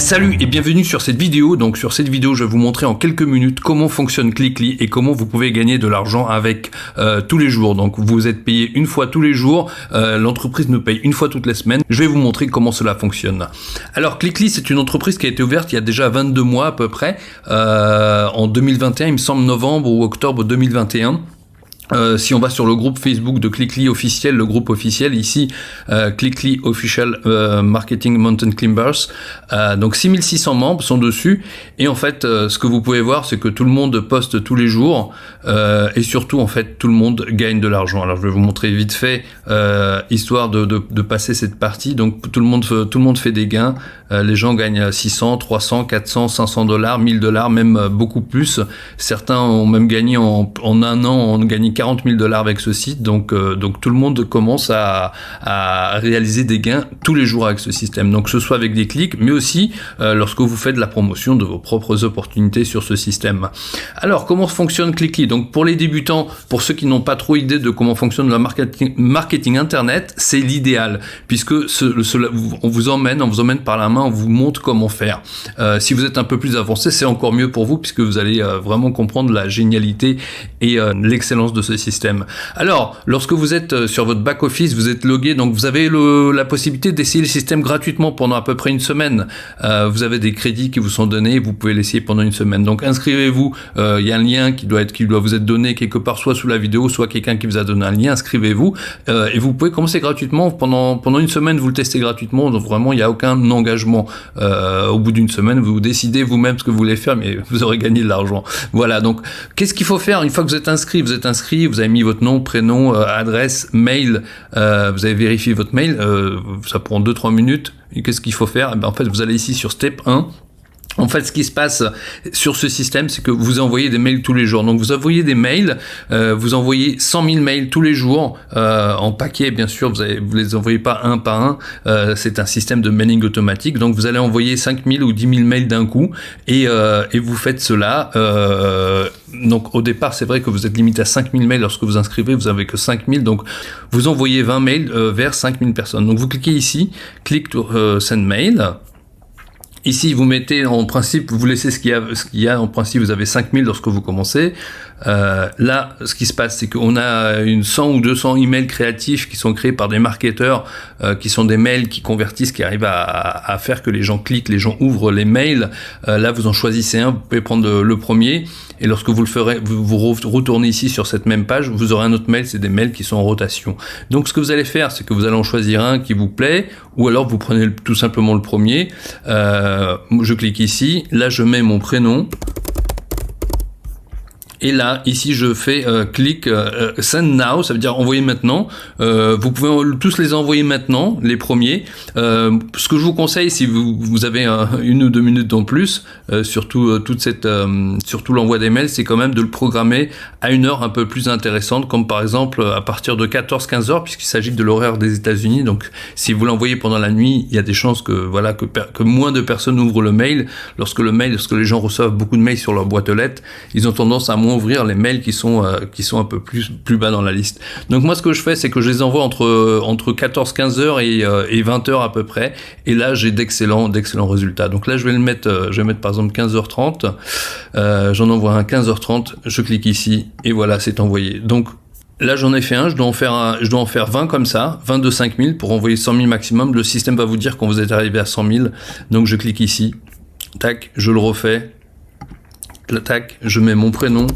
Salut et bienvenue sur cette vidéo. Donc sur cette vidéo, je vais vous montrer en quelques minutes comment fonctionne Clickly et comment vous pouvez gagner de l'argent avec tous les jours. Donc vous êtes payé une fois tous les jours, l'entreprise nous paye une fois toutes les semaines. Je vais vous montrer comment cela fonctionne. Alors Clickly, c'est une entreprise qui a été ouverte il y a déjà 22 mois à peu près, en 2021, il me semble novembre ou octobre 2021. Si on va sur le groupe Facebook de Clickly officiel, le groupe officiel ici, Clickly Official Marketing Mountain Climbers, donc 6600 membres sont dessus, et en fait ce que vous pouvez voir, c'est que tout le monde poste tous les jours, et surtout en fait tout le monde gagne de l'argent. Alors je vais vous montrer vite fait, histoire de passer cette partie. Donc tout le monde fait des gains, les gens gagnent 600, 300, 400, 500 $, 1000 $, même beaucoup plus. Certains ont même gagné en un an, on gagné 40 000 $ avec ce site, donc tout le monde commence à réaliser des gains tous les jours avec ce système, donc que ce soit avec des clics, mais aussi lorsque vous faites de la promotion de vos propres opportunités sur ce système. Alors comment fonctionne Clickly? Donc pour les débutants, pour ceux qui n'ont pas trop idée de comment fonctionne le marketing internet, c'est l'idéal, puisque on vous emmène par la main, on vous montre comment faire. Si vous êtes un peu plus avancé, c'est encore mieux pour vous, puisque vous allez vraiment comprendre la génialité et l'excellence de ce système. Alors, lorsque vous êtes sur votre back-office, vous êtes logué, donc vous avez la possibilité d'essayer le système gratuitement pendant à peu près une semaine. Vous avez des crédits qui vous sont donnés, vous pouvez l'essayer pendant une semaine. Donc inscrivez-vous, il y a un lien qui doit vous être donné quelque part, soit sous la vidéo, soit quelqu'un qui vous a donné un lien, inscrivez-vous, et vous pouvez commencer gratuitement. Pendant une semaine, vous le testez gratuitement, donc vraiment, il n'y a aucun engagement. Au bout d'une semaine, vous décidez vous-même ce que vous voulez faire, mais vous aurez gagné de l'argent. Voilà, donc qu'est-ce qu'il faut faire une fois que vous êtes inscrit? Vous avez mis votre nom, prénom, adresse, mail, vous avez vérifié votre mail, ça prend 2-3 minutes, et qu'est-ce qu'il faut faire? En fait, vous allez ici sur Step 1. En fait, ce qui se passe sur ce système, c'est que vous envoyez des mails tous les jours. Donc, vous envoyez des mails, vous envoyez 100 000 mails tous les jours, en paquet, bien sûr, vous les envoyez pas un par un, c'est un système de mailing automatique. Donc, vous allez envoyer 5 000 ou 10 000 mails d'un coup, et vous faites cela. Donc, au départ, c'est vrai que vous êtes limité à 5 000 mails lorsque vous inscrivez, vous avez que 5 000, donc vous envoyez 20 mails vers 5 000 personnes. Donc, vous cliquez ici, click to send mail. Ici, vous mettez en principe, vous laissez ce qu'il y a. En principe, vous avez 5000 lorsque vous commencez. Là, ce qui se passe, c'est qu'on a 100 ou 200 emails créatifs qui sont créés par des marketeurs, qui sont des mails qui convertissent, qui arrivent à faire que les gens cliquent, les gens ouvrent les mails. Là, vous en choisissez un, vous pouvez prendre le premier. Et lorsque vous le ferez, vous retournez ici sur cette même page, vous aurez un autre mail, c'est des mails qui sont en rotation. Donc, ce que vous allez faire, c'est que vous allez en choisir un qui vous plaît, ou alors vous prenez tout simplement le premier. Je clique ici, là je mets mon prénom, et là ici je fais click send now, ça veut dire envoyer maintenant. Vous pouvez tous les envoyer maintenant, les premiers. Ce que je vous conseille, si vous avez 1 ou 2 minutes en plus, surtout surtout l'envoi des mails, c'est quand même de le programmer à une heure un peu plus intéressante, comme par exemple à partir de 14-15 heures, puisqu'il s'agit de l'horaire des États-Unis. Donc si vous l'envoyez pendant la nuit, il y a des chances que moins de personnes ouvrent le mail. Lorsque les gens reçoivent beaucoup de mails sur leur boîte aux lettres, ils ont tendance à moins ouvrir les mails qui sont un peu plus bas dans la liste. Donc moi, ce que je fais, c'est que je les envoie entre 14-15 heures et 20 heures à peu près, et là j'ai d'excellents résultats. Donc là je vais mettre par exemple 15h30, j'en envoie un 15h30, je clique ici et voilà, c'est envoyé. Donc là, j'en ai fait un, je dois en faire 20 comme ça, 20 de 5000 pour envoyer 100 000 maximum. Le système va vous dire quand vous êtes arrivé à 100 000. Donc je clique ici, tac, je le refais, tac, je mets mon prénom.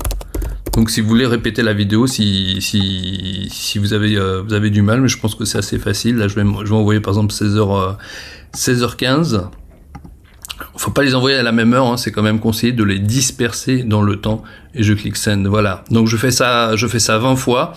Donc si vous voulez répéter la vidéo, si vous avez du mal, mais je pense que c'est assez facile. Là, je vais envoyer par exemple 16h15. Faut pas les envoyer à la même heure, hein, c'est quand même conseillé de les disperser dans le temps, et je clique send, voilà. Donc je fais ça 20 fois,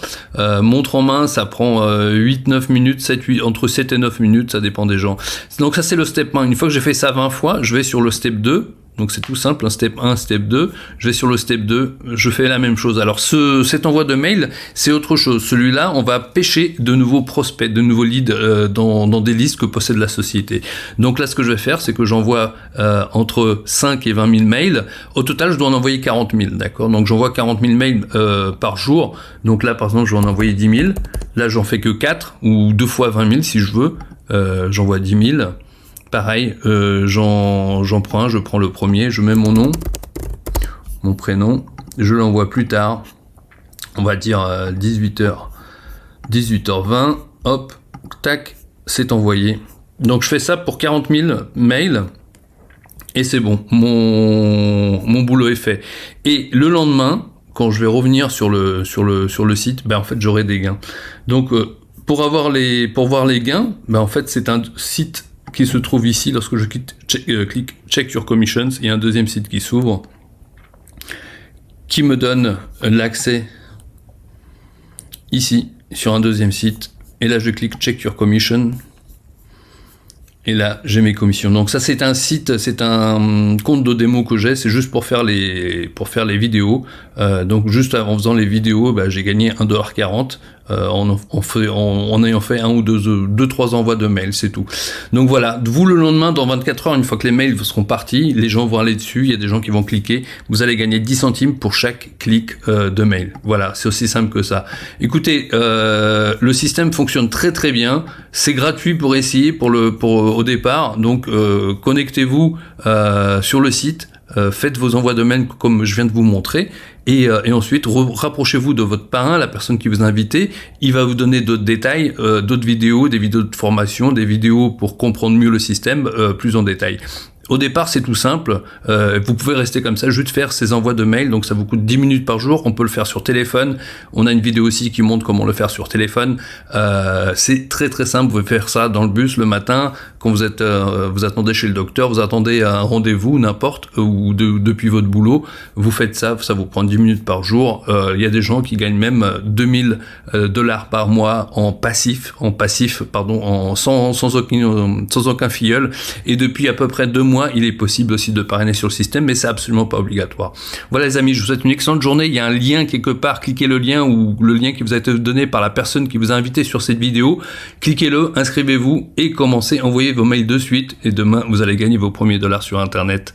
montre en main, ça prend 8-9 minutes, entre 7 et 9 minutes, ça dépend des gens. Donc ça c'est le step 1, une fois que j'ai fait ça 20 fois, je vais sur le step 2, donc c'est tout simple, un step 1, step 2, je vais sur le step 2, je fais la même chose. Alors cet envoi de mail, c'est autre chose. Celui-là, on va pêcher de nouveaux prospects, de nouveaux leads dans des listes que possède la société. Donc là, ce que je vais faire, c'est que j'envoie entre 5 et 20 000 mails. Au total, je dois en envoyer 40 000, d'accord? Donc j'envoie 40 000 mails par jour. Donc là, par exemple, je vais en envoyer 10 000. Là, j'en fais que 4 ou 2 fois 20 000 si je veux. J'envoie 10 000. pareil, j'en prends un, je prends le premier, je mets mon nom, mon prénom, je l'envoie plus tard, on va dire 18h20, hop, tac, c'est envoyé. Donc je fais ça pour 40 000 mails et c'est bon, mon boulot est fait. Et le lendemain, quand je vais revenir sur le site, ben en fait j'aurai des gains. Donc pour voir les gains, ben en fait c'est un site qui se trouve ici. Lorsque je clique Check Your Commissions, il y a un deuxième site qui s'ouvre, qui me donne l'accès ici sur un deuxième site. Et là je clique Check Your Commission. Et là, j'ai mes commissions. Donc ça, c'est un site, c'est un compte de démo que j'ai. C'est juste pour faire les vidéos. Donc juste en faisant les vidéos, bah, j'ai gagné 1,40 $. En ayant fait un ou deux, trois envois de mails, c'est tout. Donc voilà, vous le lendemain, dans 24 heures, une fois que les mails seront partis, les gens vont aller dessus, il y a des gens qui vont cliquer, vous allez gagner 10 centimes pour chaque clic de mail. Voilà, c'est aussi simple que ça. Écoutez, le système fonctionne très très bien, c'est gratuit pour essayer au départ, donc connectez-vous sur le site. Faites vos envois de mails comme je viens de vous montrer et ensuite rapprochez-vous de votre parrain, la personne qui vous a invité. Il va vous donner d'autres détails, d'autres vidéos, des vidéos de formation, des vidéos pour comprendre mieux le système plus en détail. Au départ, c'est tout simple. Vous pouvez rester comme ça, juste faire ces envois de mails. Donc, ça vous coûte 10 minutes par jour. On peut le faire sur téléphone. On a une vidéo aussi qui montre comment le faire sur téléphone. C'est très très simple. Vous pouvez faire ça dans le bus le matin, quand vous attendez chez le docteur, vous attendez un rendez-vous, n'importe, ou depuis votre boulot. Vous faites ça. Ça vous prend 10 minutes par jour. Il y a des gens qui gagnent même $2000 par mois sans aucun filleul. Et depuis à peu près 2 mois, il est possible aussi de parrainer sur le système, mais c'est absolument pas obligatoire. Voilà les amis, je vous souhaite une excellente journée. Il y a un lien quelque part, cliquez le lien ou le lien qui vous a été donné par la personne qui vous a invité sur cette vidéo. Cliquez-le, inscrivez-vous et commencez, envoyez vos mails de suite et demain vous allez gagner vos premiers dollars sur internet.